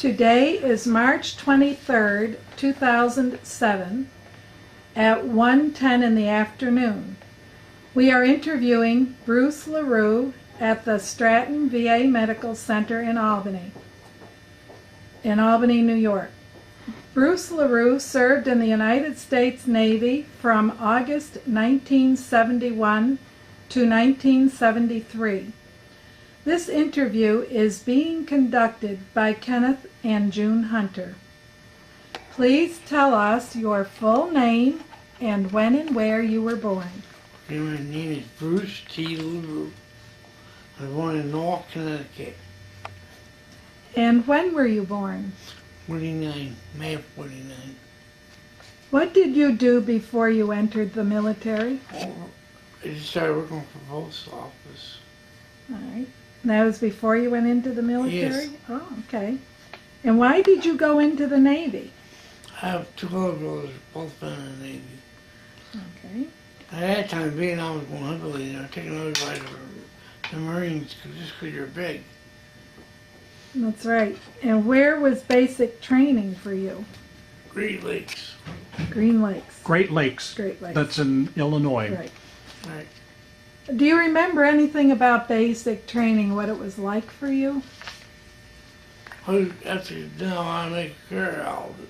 Today is March 23rd, 2007 at 1:10 in the afternoon. We are interviewing Bruce Leroux at the Stratton VA Medical Center in Albany, New York. Bruce Leroux served in the United States Navy from August 1971 to 1973. This interview is being conducted by Kenneth and June Hunter. Please tell us your full name and when and where you were born. My name is Bruce T. Leroux. I was born in Norwalk, Connecticut. And when were you born? 49, May of 49. What did you do before you entered the military? I just started working for the post office. All right. That was before you went into the military? Yes. Oh, okay. And why did you go into the Navy? I have two older brothers, both been in the Navy. Okay. At that time, Vietnam was going heavily, and they were taking over by the Marines just because you're big. That's right. And where was basic training for you? Great Lakes. Green Lakes. Great Lakes. Great Lakes. That's in Illinois. Right. Right. Do you remember anything about basic training, what it was like for you? After you done, I want to make a career out of it.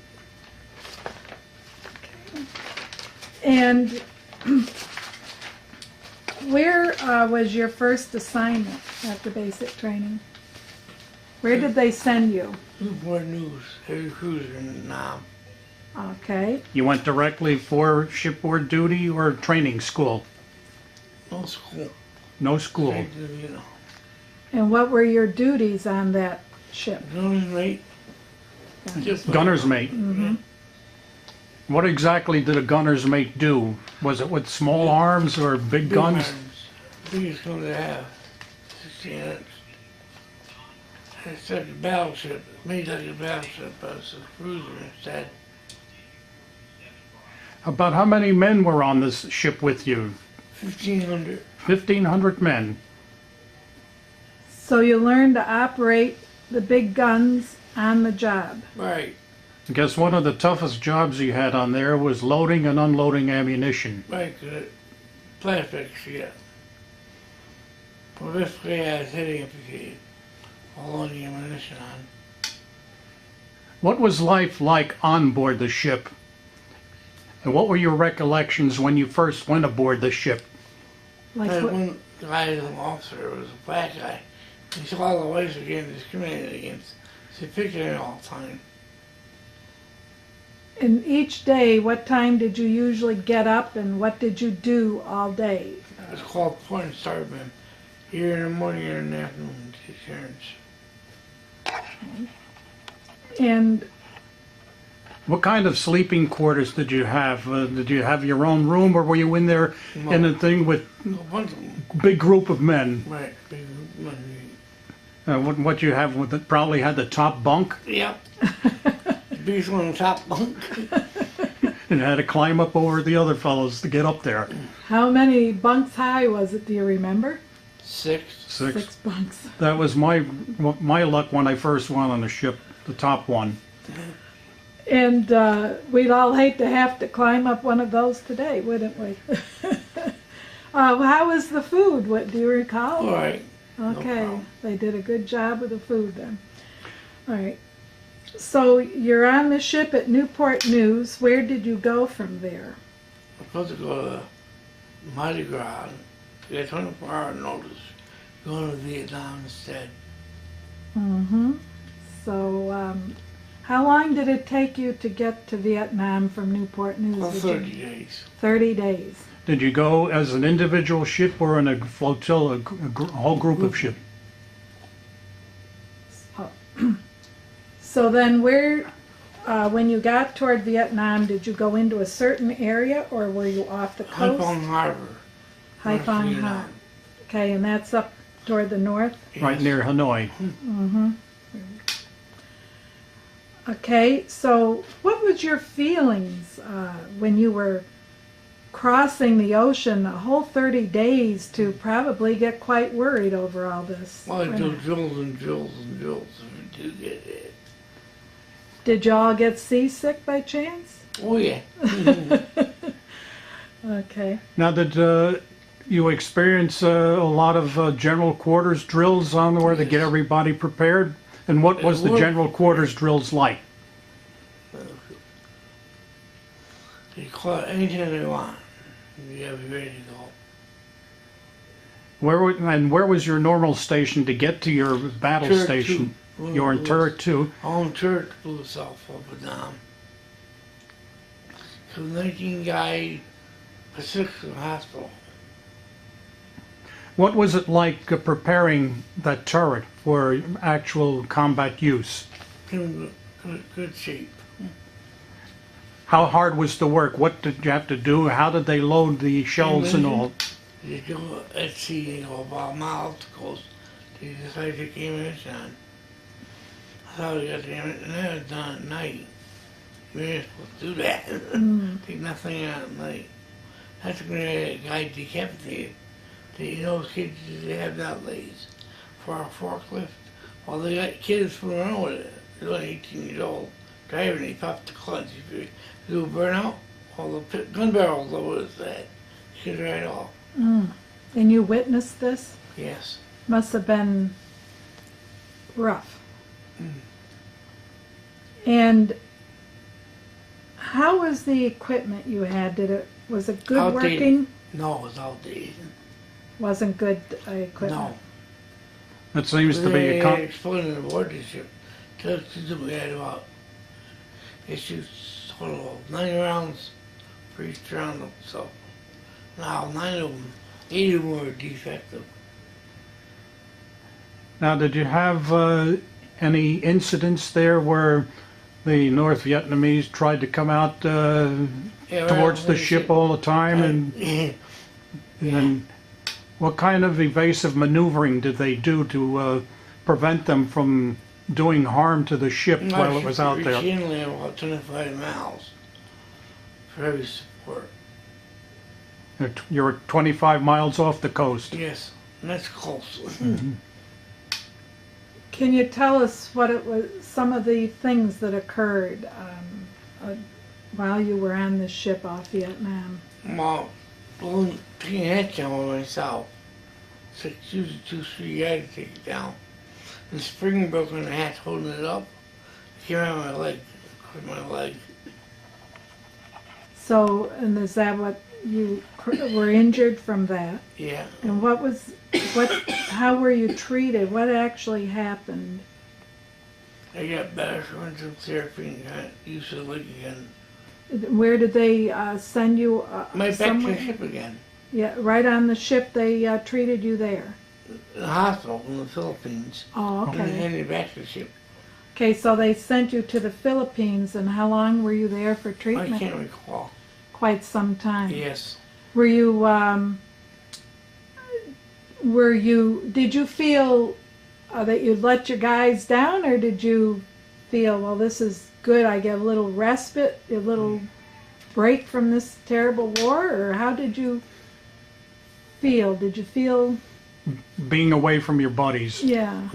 And where was your first assignment after basic training? Where did they send you? Newport News, heavy cruiser in Nam. Okay. You went directly for shipboard duty or training school? No school. No school. Straight to Vietnam. And what were your duties on that ship? Gunner's mate. Gunner's mate. Mm-hmm. What exactly did a gunner's mate do? Was it with small arms or big guns? Biggest gun they have. 16 inch. It's like a battleship. Made like a battleship, but it's a cruiser instead. About how many men were on this ship with you? 1,500. 1,500 men. So you learned to operate the big guns on the job. Right. I guess one of the toughest jobs you had on there was loading and unloading ammunition. Right, good. Plastics, yeah. Well, basically, I was hitting up the kid. All on the ammunition on. What was life like on board the ship? And what were your recollections when you first went aboard the ship? Like That what? one guy, an officer, was a black guy. He saw all the whites were getting discriminated against. So he picked it all the time. And each day, what time did you usually get up and what did you do all day? It's called point and starboard. Here in the morning, here in the afternoon, take turns. And What kind of sleeping quarters did you have? Did you have your own room, or were you in there in a thing with A bunch of them. big group of men? Right, big money. What you have with it probably had the top bunk Yep. Biggest one on the top bunk. and had to climb up over the other fellows to get up there. how many bunks high was it? Do you remember? 6. Six bunks. That was my luck when I first went on the ship, the top one. And we'd all hate to have to climb up one of those today, wouldn't we? How was the food? What do you recall? All right. Okay, problem. they did a good job with the food then. All right. So you're on the ship at Newport News. Where did you go from there? I'm supposed to go to Mardi Gras. Get 24-hour notice. Going to Vietnam instead. Mm-hmm. So how long did it take you to get to Vietnam from Newport News? Well, Virginia? 30 days. 30 days. Did you go as an individual ship or in a flotilla, a whole group of ships? So then where, when you got toward Vietnam, did you go into a certain area or were you off the coast? Haiphong Harbor. Haiphong Vietnam. Harbor. Okay, and that's up toward the north? Right Yes. near Hanoi. Mm-hmm. Okay, so what was your feelings when you were crossing the ocean a whole 30 days to probably get quite worried over all this? Well, I do drills and drills and drills if you do get it. Did y'all get seasick by chance? Oh yeah. Okay. Now, did you experience a lot of general quarters drills on where to get Yes. everybody prepared? And what was the Well- general quarters drills like? They call it anything they want. You gotta be ready to go. Where was your normal station to get to your battle Turret station? two. You were in turret 2. Home turret blew itself up and down. So 19 guy Pacific in the hospital. What was it like preparing that turret for actual combat use? In good shape. How hard was the work? What did you have to do? How did they load the shells and all? You go at sea, you go about a mile up the coast. They decided to take ammunition on. I thought we got the ammunition, and that was done at night. We weren't supposed to do that. Take nothing out at night. That's when a guy decapitated. You know, those kids, they have outlays for a forklift. Well, they got kids fooling around with it. They're only 18 years old. Driving, they popped the clutch. If you do a burnout, all the gun barrels over his head. Shoot right off. And you witnessed this? Yes. Must have been rough. And how was the equipment you had? Was it good Outdated. working? No, it was outdated. Wasn't good equipment? No. That seems to be They a exploded in the war ship. We had about, they shoot total of 9 rounds for each round. So now 9 of them, 8 of them were defective. Now, did you have any incidents there where the North Vietnamese tried to come out Yeah, towards right, the right, ship all the time? And what kind of evasive maneuvering did they do to prevent them from doing harm to the ship while it was out there? Routinely about 25 miles for heavy support. You're 25 miles off the coast. Yes, and that's close. Can you tell us what it was? Some of the things that occurred while you were on the ship off Vietnam. Well, taking a hatch down by myself. 6 usually 2-3 guys to take it down. The spring broke in the hatch holding it up. It came out of my leg. Caught my leg. So, and is that what you were injured from that? Yeah. And how were you treated? What actually happened? I got better, so I went to therapy and got used to the leg again. Where did they send you? My back to somewhere? the ship again. Yeah, right on the ship they treated you there. In the hospital in the Philippines. Oh, And then okay. handed back to the ship. Okay, so they sent you to the Philippines, and how long were you there for I treatment? can't recall. Quite some time. Yes. Were you, did you feel that you'd let your guys down, or did you feel, well, this is good, I get a little respite, a little break from this terrible war, or how did you feel? Did you feel, Being away from your buddies. yeah,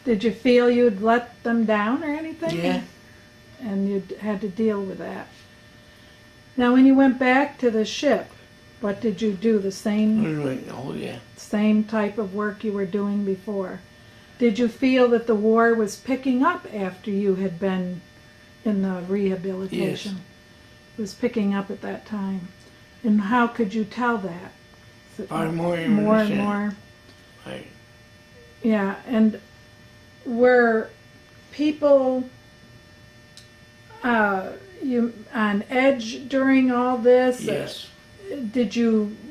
did you feel you'd let them down or anything? Yeah. And you had to deal with that. Now, when you went back to the ship, what did you do? The same Oh, yeah. same type of work you were doing before? Did you feel that the war was picking up after you had been in the rehabilitation? Yes. It was picking up at that time. And how could you tell that? Is it Probably more more and ammunition. more? Right. Yeah, and were people you on edge during all this? Yes.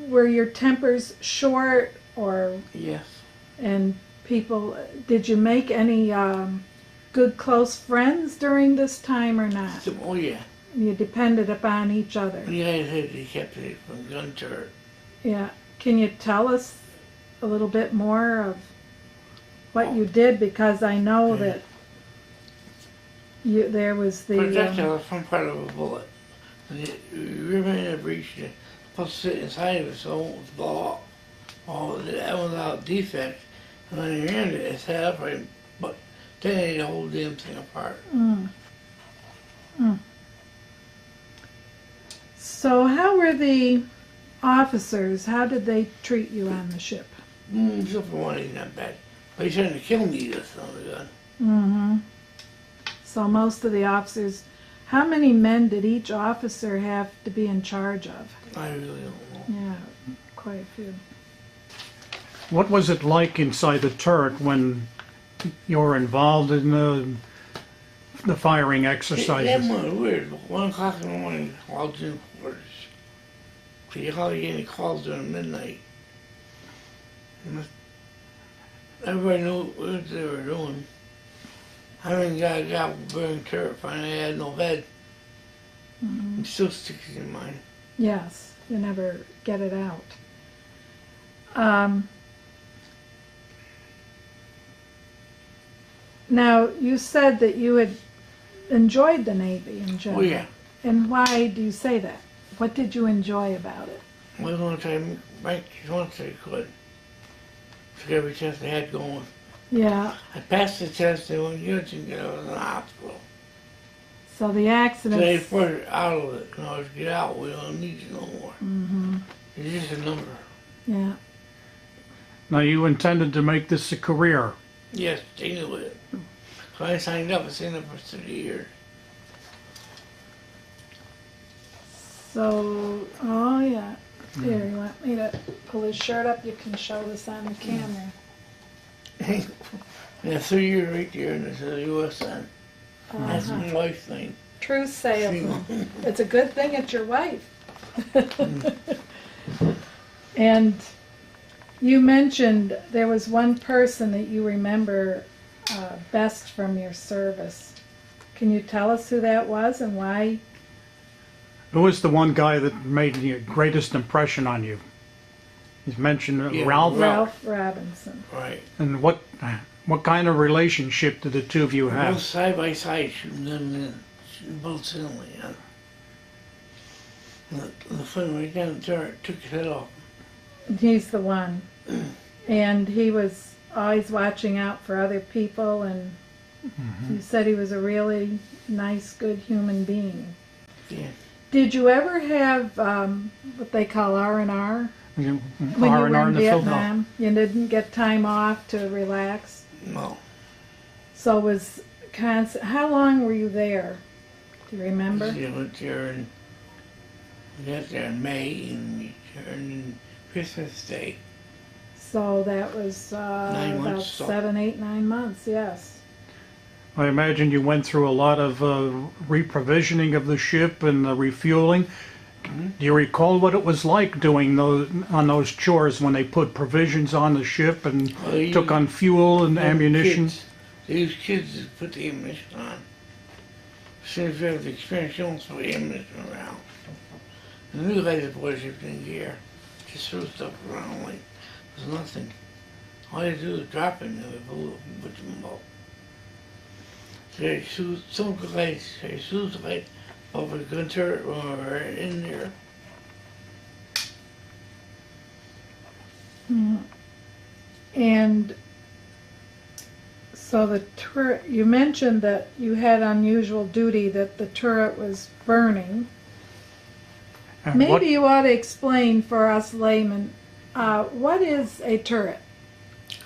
Were your tempers short, or Yes. and people, did you make any good close friends during this time or not? Oh, yeah. You depended upon each other. The guys had decapitated from gun turret. Yeah. Can you tell us a little bit more of what you did? Because I know that there was the Projectile was from part of a bullet. And you ribbon in a breech, you're supposed to sit inside of it so it won't blow off. Oh, that was without defect. And when you rammed it, it sat upright, but then they had the whole damn thing apart. So how were the officers? How did they treat you on the ship? Except for one, he's not bad. But he's trying to kill me, that's not good. Mm-hmm. So most of the officers, how many men did each officer have to be in charge of? I really don't know. Yeah, quite a few. What was it like inside the turret when you were involved in the firing That exercises? was weird. 1 o'clock in the morning, called in quarters. So you hardly get any calls during midnight. Everybody knew what they were doing. I mean, got very terrifying. I had no bed. It still sticks in mind. Yes, you never get it out. Now, you said that you had enjoyed the Navy in general. Oh, yeah. And why do you say that? What did you enjoy about it? I was going to try to make as once I could. Took every test I had going. Yeah, I passed the test, they wouldn't give it to me, I was in the hospital. so the So they accidents, put it out of it, in order to get out, we don't need you no more. It's just a number. yeah. Now, you intended to make this a career. Yes, they knew it. So I signed up for 30 years. So, oh yeah. Here, you want me to pull his shirt up? You can show this on the camera. Yeah, 3 years right there in the USN. That's my wife's name. True salesman. It's a good thing it's your wife. And you mentioned there was one person that you remember best from your service. Can you tell us who that was and why? Who was the one guy that made the greatest impression on you? He's mentioned Yeah, Ralph. Ralph Robinson. Right. And what kind of relationship did the two of you Both have? side by side shooting them in. Shooting both silently, yeah. And the flame right down the turret took his head off. He's the one. And he was always watching out for other people, and you said he was a really nice, good human being. Yeah. Did you ever have what they call R&R? When you R&R were in in the field? No. Vietnam, you didn't get time off to relax? No. So it was constant. How long were you there? Do you remember? We went there and we got there in May and we returned in Christmas Day. So that was 9 about months, so. 7, 8, 9 months, yes. I imagine you went through a lot of reprovisioning of the ship and the refueling. Do you recall what it was like doing those chores when they put provisions on the ship and Well, took on fuel and ammunition? Kids. They use kids to put the ammunition on. Since we have the experience, you don't throw ammunition around. The new guys that boys ship in gear just throw stuff around like there's nothing. All you do is drop it and they put them up. Some guys shoot like over the gun turret or in there. And so the turret, you mentioned that you had unusual duty, that the turret was burning. And Maybe what- you ought to explain for us laymen, what is a turret?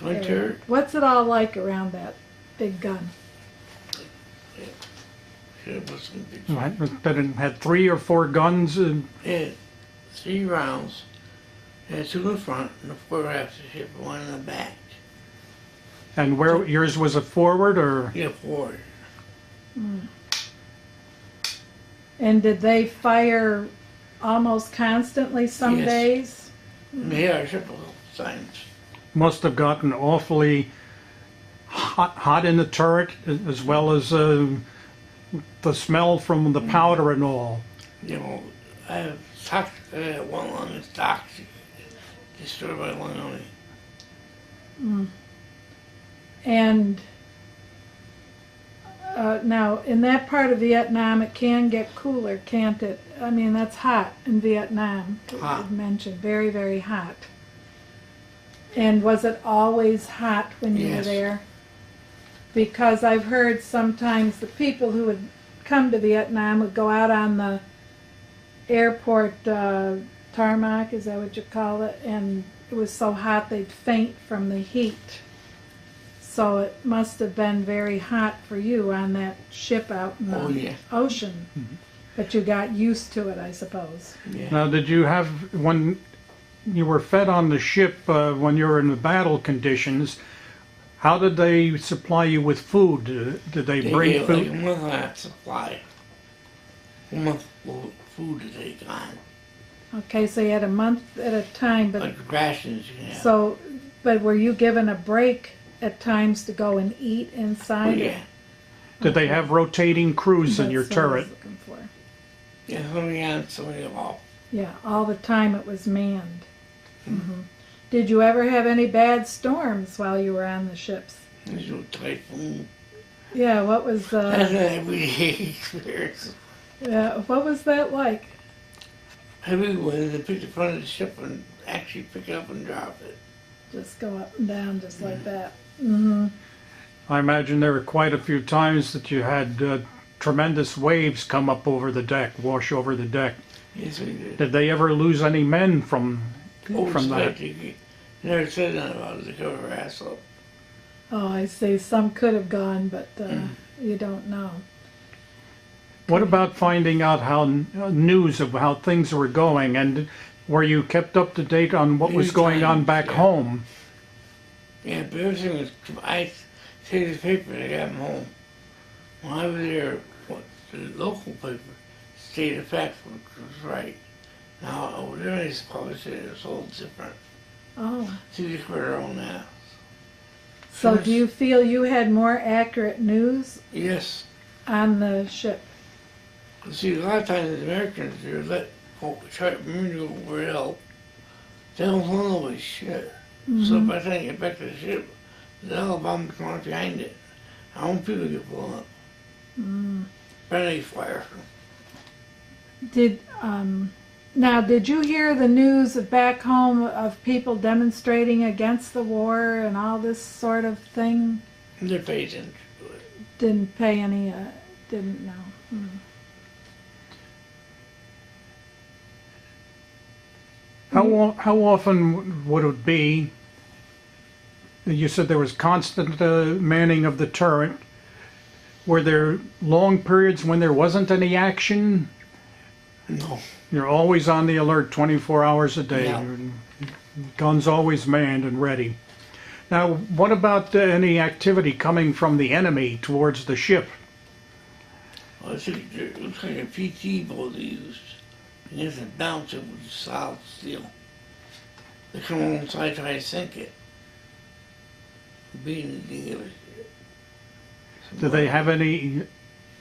Gun turret, What's it all like around that big gun? should have put some big. Right, that it had 3 or 4 guns. And It had 3 rounds. It had 2 in the front and the 4 after the ship, 1 in the back. where yours was a forward or? Yeah, forward. And did they fire almost constantly some Yes. days? And they had our ship a couple times. Must have gotten awfully hot in the turret, as well as the smell from the powder and all. You know, I have toxic, one lung is toxic. Destroyed by lung only. And now, in that part of Vietnam, it can get cooler, can't it? I mean, that's hot in Vietnam. Hot. You mentioned very, very hot. And was it always hot when you were Yes. there? Because I've heard sometimes the people who had come to Vietnam would go out on the airport tarmac, is that what you call it? And it was so hot they'd faint from the heat. So it must have been very hot for you on that ship out in the ocean. But you got used to it, I suppose. Yeah. Now, did you have, when you were fed on the ship, when you were in the battle conditions, how did they supply you with food? Did they bring gave food? like a month and a half supply. A month of food to take on. Okay, so you had a month at a time, but Like rations, you know. so, but were you given a break at times to go and eat Oh, inside? yeah. Did they have rotating crews in your That's what I was turret? looking for. Yeah, somebody on, somebody off. Yeah, all the time it was manned. Did you ever have any bad storms while you were on the ships? There's no typhoon. Yeah, what was That's an everyday experience. what was that like? Heavy winds, they pick the front of the ship and actually pick it up and drop it. Just go up and down just like that. I imagine there were quite a few times that you had tremendous waves come up over the deck, wash over the deck. Yes, we did. Did they ever lose any men from that? Oversight, you never said nothing about it to cover her ass up. Oh, I see. Some could have gone, but you don't know. What about finding out how news of how things were going, and were you kept up to date on what was going on back home? Yeah, but everything was, I saved the paper and I got them home. When I was there, the local paper, State of Facts, which was right. Now, over there, they published it, it's all different. Oh, So you just their own ass. so do you feel you had more accurate news Yes. on the ship? See, a lot of times the Americans, they're let try to move over help. They don't know this shit. So by the time you get back to the ship, the Alabama come up behind it. Our own people get blown up. Grenade fire. Did now did you hear the news of back home of people demonstrating against the war and all this sort of thing? They're paid attention to it. Didn't pay any. Didn't know. How often would it be? You said there was constant manning of the turret. Were there long periods when there wasn't any action? No. You're always on the alert 24 hours a day. Yeah. Guns always manned and ready. Now, what about any activity coming from the enemy towards the ship? Well, it looks like a PT boat they used. And there's a bouncer with solid steel. They come alongside try to sink it. Beating the other shit. Do they have any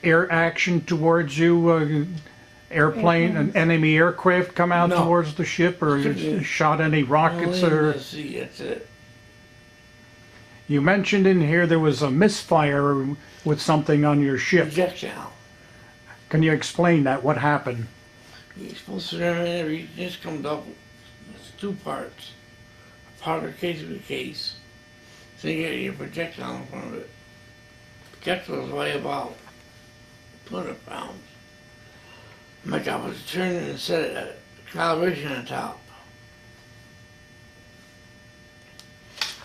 air action towards you? Airplane, an enemy aircraft come out No. towards the ship, or shot any rockets? Or See, that's it. you mentioned in here there was a misfire with something on your ship. Projectile. Can you explain that? What happened? You're supposed to remember every this comes up. It's two parts. A part of the case of the case. So you get your projectile in front of it. Projectiles weigh about 200 pounds. My job was to turn it and set it at calibration on top.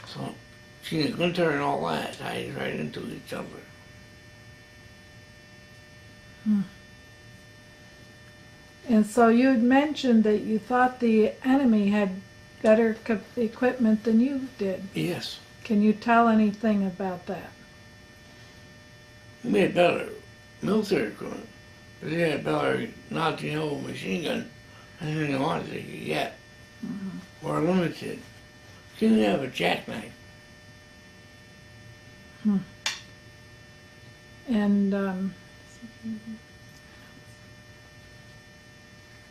So, see the gunter and all that ties right into each other. And so you had mentioned that you thought the enemy had better equipment than you did. Yes. Can you tell anything about that? We had better military equipment, but they had better not machine gun. Anything they wanted they could get. Or limited. Didn't have a jackknife. And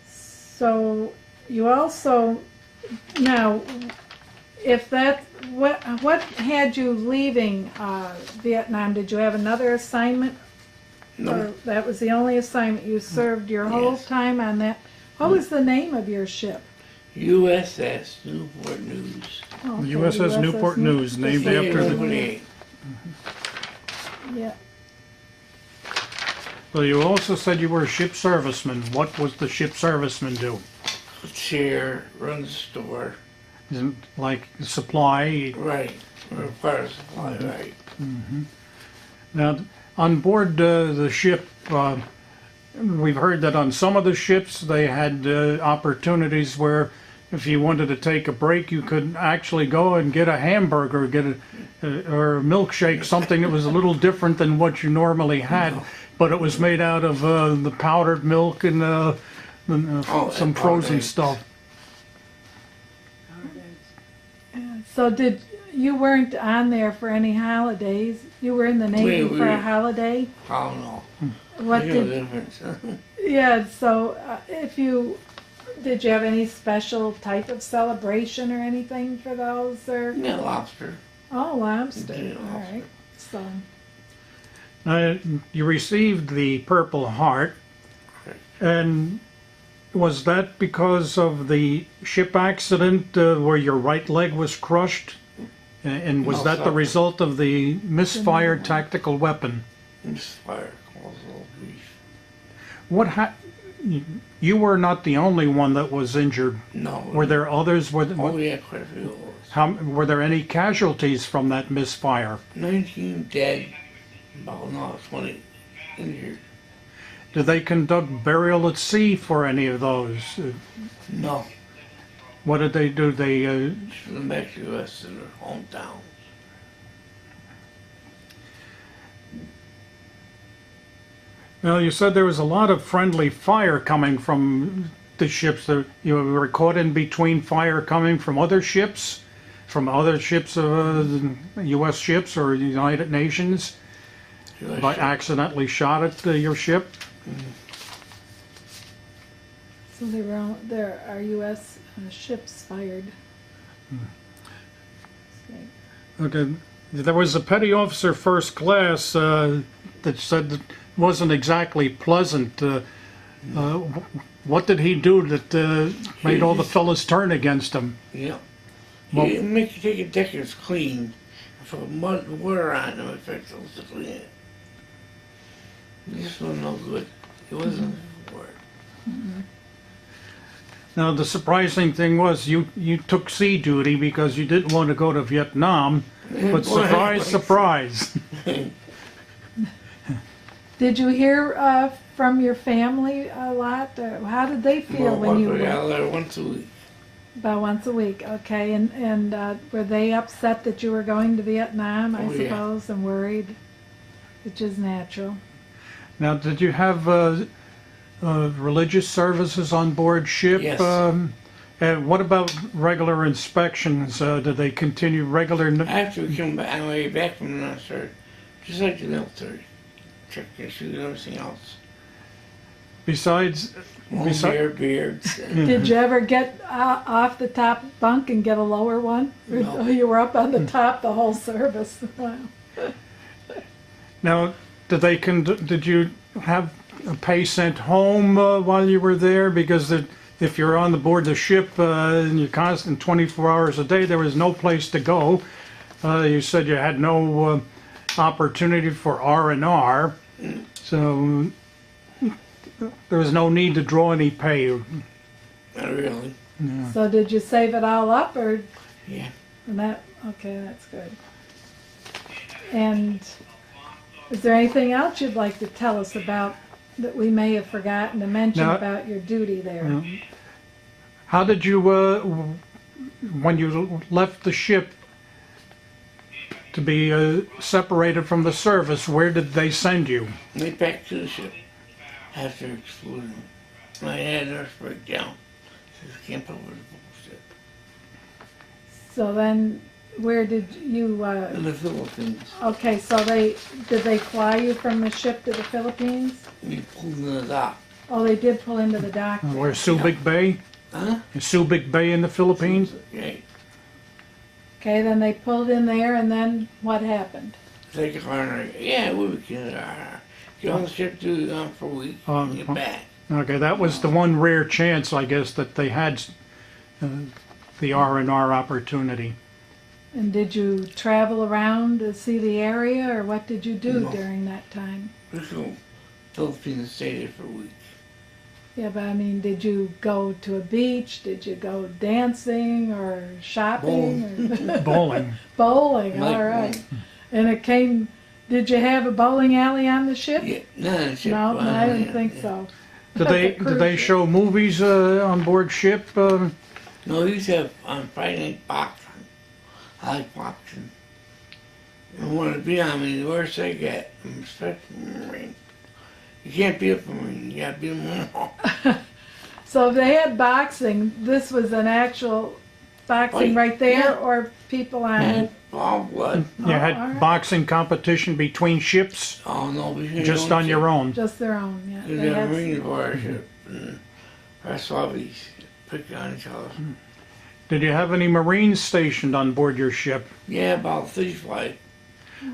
so you also now, if that what had you leaving Vietnam? Did you have another assignment? No. Or that was the only assignment you served your whole Yes. time on that? What was the name of your ship? USS Newport News. Oh, okay, USS Newport News, named Just after the- Newport. Yeah. Well, you also said you were a ship serviceman. What was the ship serviceman do? Chair, run the store. Isn't like supply? Right. Or fire supply, right. Now, on board the ship, we've heard that on some of the ships they had opportunities where if you wanted to take a break, you could actually go and get a hamburger, or a milkshake, something that was a little different than what you normally had, but it was made out of the powdered milk and some frozen stuff. So you weren't on there for any holidays? You were in the Navy for a holiday? I don't know. What There's no did? difference. Yeah. So did you have any special type of celebration or anything for those? Or Yeah, lobster. oh, lobster. Yeah, All right. So You received the Purple Heart, and was that because of the ship accident where your right leg was crushed? And was No, that the sir. result of the misfired tactical weapon? Misfire causal grief. You were not the only one that was injured. No. Were there others? Oh, yeah, quite a few of us. Were there any casualties from that misfire? 19 dead, about 20 injured. Did they conduct burial at sea for any of those? No. What did they do? They Just went back to the US to their hometown. well, you said there was a lot of friendly fire coming from the ships. You were caught in between fire coming from other ships, U.S. ships or United Nations, US by ship. accidentally shot at your ship. so there are U.S. Ships fired. Okay. There was a petty officer first class that said that wasn't exactly pleasant. What did he do that made all the fellas turn against him? Yeah. Well- He didn't make you take a deck that's clean. Put mud and water on them, in fact, it was to clean it. This was no good. It wasn't for it. Now, the surprising thing was you took sea duty because you didn't want to go to Vietnam, but surprise, surprise. Did you hear from your family a lot? How did they feel when you were were out there once a week. about once a week? Okay, and were they upset that you were going to Vietnam? I Oh, yeah. suppose, and worried, which is natural. Now, did you have religious services on board ship? Yes. And what about regular inspections? Did they continue regular? After we came back, on the way back from the military, just like the military, check your shoes and everything else. Besides, Beards. Did you ever get off the top bunk and get a lower one? Or No. you were up on the top the whole service? Wow. now, did you have a pay sent home while you were there? Because if you're on the board the ship and you're constant 24 hours a day, there was no place to go. You said you had no opportunity for R&R, so there was no need to draw any pay. Not really. So did you save it all up, or Yeah. okay, that's good. And is there anything else you'd like to tell us about that we may have forgotten to mention No. about your duty there? How did you, when you left the ship to be separated from the service, where did they send you? Went back to the ship after exploding. I had a nurse breakdown. Says, I can't put up with the bullshit. So then, where did you? In the Philippines, Okay, so did they fly you from the ship to the Philippines? we pulled in the dock. Oh, they did pull into the dock. Where Subic Bay? Huh? In Subic Bay in the Philippines? Okay. Okay, then they pulled in there, and then what happened? Take a car. Yeah, we would get our. Get on the ship, do for a week, and get back. Okay, that was the one rare chance, I guess, that they had the R&R opportunity. And did you travel around to see the area, or what did you do No. during that time? We go Philippines and stayed there for a week. Yeah, but I mean, did you go to a beach? Did you go dancing or shopping? Or Bowling. bowling, Like all right. And it came, did you have a bowling alley on the ship? Yeah, no, No, I didn't think so. Did they Like a cruise ship. show movies on board ship? No, we used to have on Friday night boxing. I like boxing. I want to be on me, the worst I get. I'm especially a Marine. You can't be a Marine, you gotta be a Marine. So if they had boxing, this was an actual boxing Fight, right there, yeah. or people on And it? all blood. You had all right. boxing competition between ships, Oh no, we didn't just on your own. Just their own, yeah. We They got had- Marine aboard our ship. And that's why we pick on each other. Did you have any Marines stationed on board your ship? Yeah, about 35.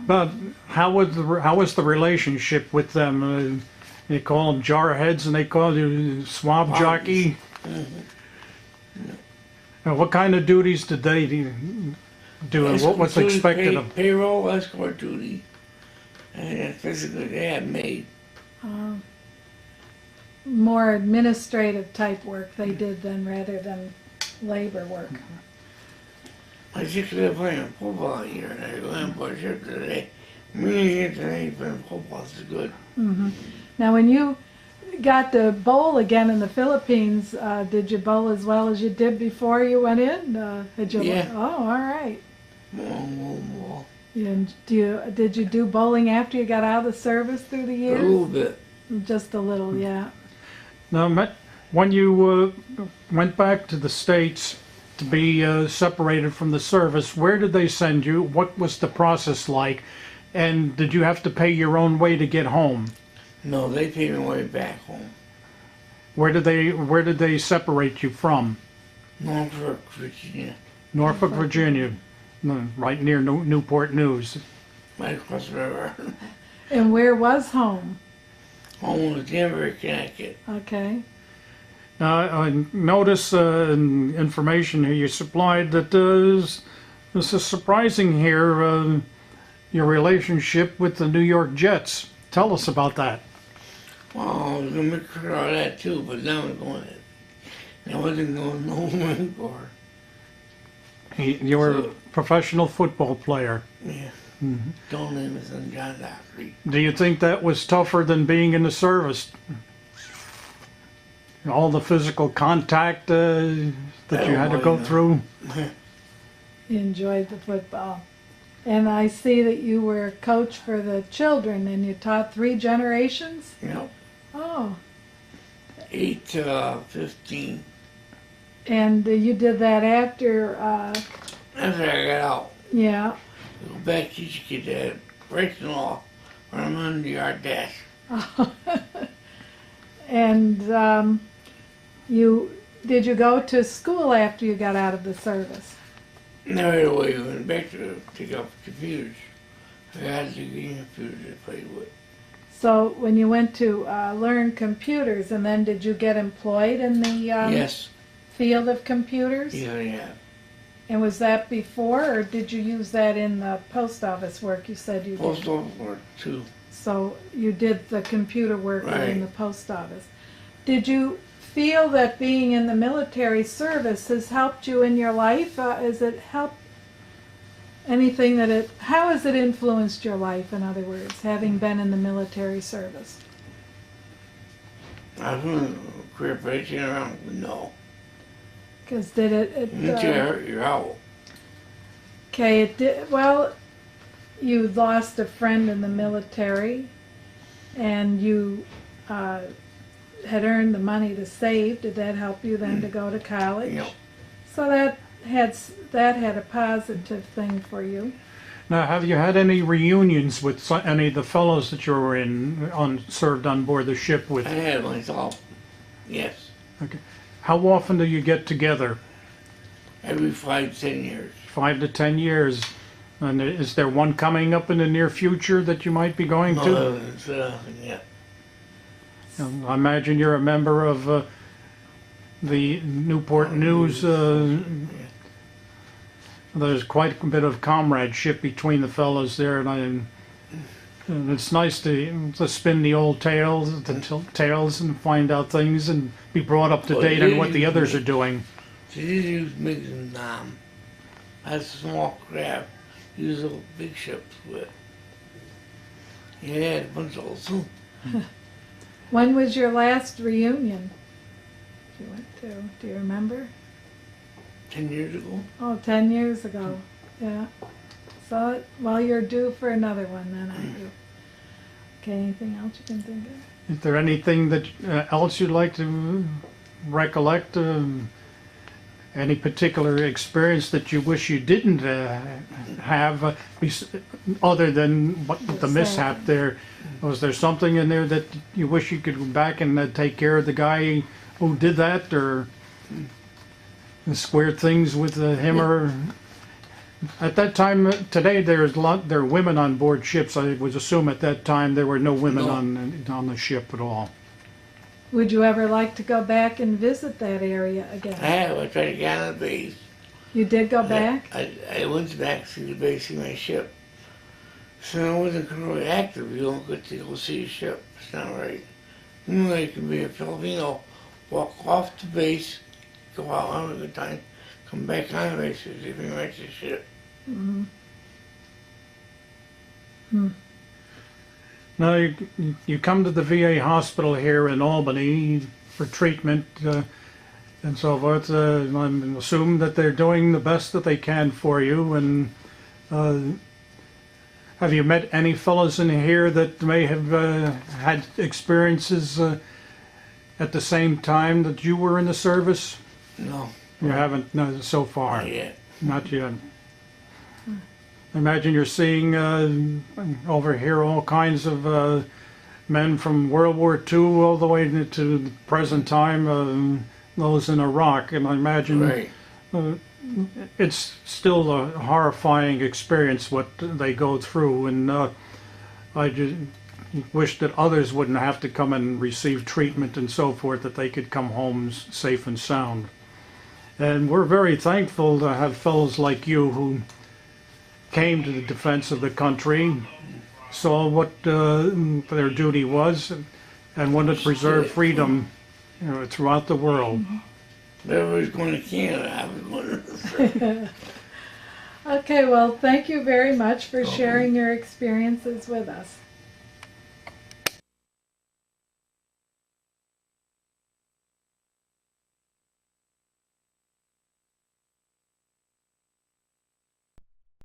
But how was the relationship with them? They call them jarheads, and they call you swab jockey. What kind of duties did they do? And what was Escort duty, expected of? payroll, escort duty. And physically they had made. More administrative type work they did then rather than labor work. I just been playing football here, and I went on board ship today. Me and today playing football is good. Now, when you got to bowl again in the Philippines, did you bowl as well as you did before you went in? Did you? Yeah. Oh, all right. More. And did you do bowling after you got out of the service through the A years? little bit. Just a little, yeah. Now, when you went back to the States to be separated from the service, where did they send you? What was the process like? And did you have to pay your own way to get home? No, they paid me way back home. Where did they separate you from? Norwalk, Virginia. Norfolk, Virginia, right near Newport News. Right across the river. And where was home? Home was Denver, Connecticut. Okay. I notice in information here you supplied that this is surprising here, your relationship with the New York Jets. Tell us about that. Well, I was going to make sure of that too, but now I'm going I wasn't going nowhere for. You were a So- professional football player. Yeah. Don't name his son John Dockery. Do you think that was tougher than being in the service? All the physical contact that you had to go through? You enjoyed the football. And I see that you were a coach for the children and you taught 3 generations? Yep. Oh, 8 to 15. and you did that after, After I got out, yeah. I go back teach kids that breaking law when I'm under the yard desk. And did you go to school after you got out of the service? And right away, we went back to take up computers. I had to get computers to play with. So when you went to learn computers, and then did you get employed in the Yes. field of computers? Yeah. And was that before, or did you use that in the post office work you said you did? Post office work too. So you did the computer work in Right. the post office. Did you feel that being in the military service has helped you in your life? Has it helped anything how has it influenced your life, in other words, having been in the military service? I was in a career preaching around, but no. Because did it Once you hurt, you're out. okay, it did, well, you lost a friend in the military, and you had earned the money to save. Did that help you then to go to college? Yep. So that had a positive thing for you. Now, have you had any reunions with any of the fellows that you were served on board the ship with? I had myself. Yes. Okay. How often do you get together? Every 5 to 10 years. 5 to 10 years. And is there one coming up in the near future that you might be going to? No, it's, yeah. I imagine you're a member of the Newport News. There's quite a bit of comradeship between the fellows there, and And it's nice to spin the old tales, tales and find out things and be brought up to Well, date on what the yeah, others yeah. are doing. So these use MiGs and that's small craft, use little big ships with. Yeah, a bunch of those. When was your last reunion you went to? Do you remember? 10 years ago. Oh, 10 years ago. Yeah. So, well, you're due for another one then, aren't you? Okay, anything else you can think of? Is there anything that else you'd like to recollect? Any particular experience that you wish you didn't have, other than what the mishap there? Was there something in there that you wish you could go back and take care of the guy who did that, or square things with him? Or at that time, today there are women on board ships. I would assume at that time there were no women on the ship at all. Would you ever like to go back and visit that area again? I have. I tried to get on the base. You did go back? I went back to see the base, see my ship. So I wasn't really active. You don't get to go see a ship. It's not right. You know, you can be a Filipino, walk off the base, go out, have a good time, come back on the base, if you match the ship. Mm-hmm. Now you come to the VA hospital here in Albany for treatment and so forth. I'm assuming that they're doing the best that they can for you. And have you met any fellows in here that may have had experiences at the same time that you were in the service? No. You haven't, no, so far. Not yet. Not yet. I imagine you're seeing over here all kinds of men from World War II all the way to the present time, those in Iraq, and I imagine it's still a horrifying experience what they go through, and I just wish that others wouldn't have to come and receive treatment and so forth, that they could come home safe and sound. And we're very thankful to have fellows like you who came to the defense of the country, saw what their duty was, and wanted to preserve freedom, throughout the world. Everybody's going to Canada. I was going to. Okay, well, thank you very much for sharing your experiences with us.